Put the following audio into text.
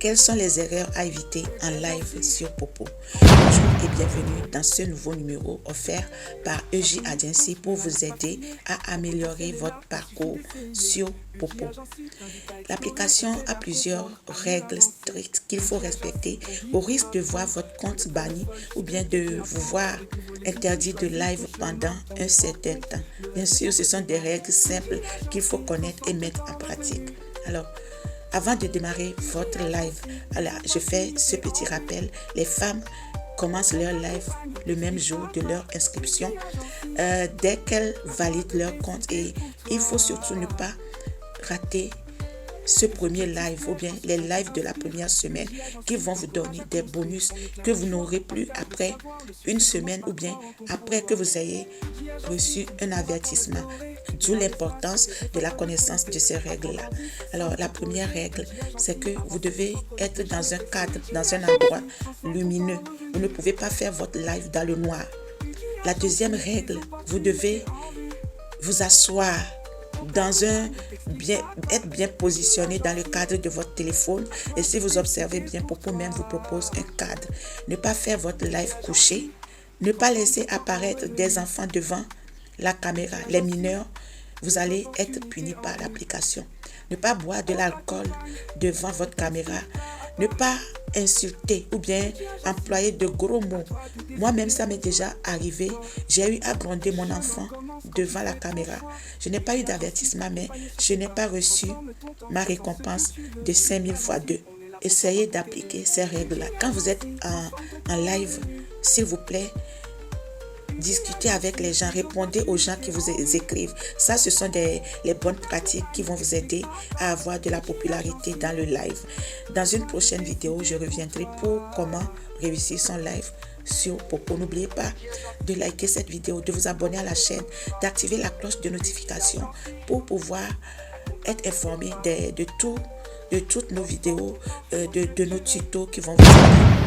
Quelles sont les erreurs à éviter en live sur Popo? Bonjour et bienvenue dans ce nouveau numéro offert par EJ Agency pour vous aider à améliorer votre parcours sur Popo. L'application a plusieurs règles strictes qu'il faut respecter au risque de voir votre compte banni ou bien de vous voir interdit de live pendant un certain temps. Bien sûr, ce sont des règles simples qu'il faut connaître et mettre en pratique. Alors, avant de démarrer votre live, je fais ce petit rappel. Les femmes commencent leur live le même jour de leur inscription dès qu'elles valident leur compte, et il faut surtout ne pas rater ce premier live ou bien les lives de la première semaine qui vont vous donner des bonus que vous n'aurez plus après une semaine ou bien après que vous ayez reçu un avertissement. D'où l'importance de la connaissance de ces règles-là. Alors, la première règle, c'est que vous devez être dans un cadre, dans un endroit lumineux. Vous ne pouvez pas faire votre live dans le noir. La deuxième règle, vous devez vous asseoir être bien positionné dans le cadre de votre téléphone. Et si vous observez bien, Popo même vous propose un cadre. Ne pas faire votre live couché. Ne pas laisser apparaître des enfants devant la caméra. Les mineurs, vous allez être punis par l'application. Ne pas boire de l'alcool devant votre caméra. Ne pas insulter ou bien employer de gros mots. Moi-même, ça m'est déjà arrivé. J'ai eu à gronder mon enfant devant la caméra. Je n'ai pas eu d'avertissement, mais je n'ai pas reçu ma récompense de 5000 fois 2. Essayez d'appliquer ces règles-là. Quand vous êtes en live, s'il vous plaît, discutez avec les gens, répondez aux gens qui vous écrivent. Ça, ce sont les bonnes pratiques qui vont vous aider à avoir de la popularité dans le live. Dans une prochaine vidéo, je reviendrai pour comment réussir son live sur Popo. N'oubliez pas de liker cette vidéo, de vous abonner à la chaîne, d'activer la cloche de notification pour pouvoir être informé de toutes nos vidéos, de nos tutos qui vont vous aider.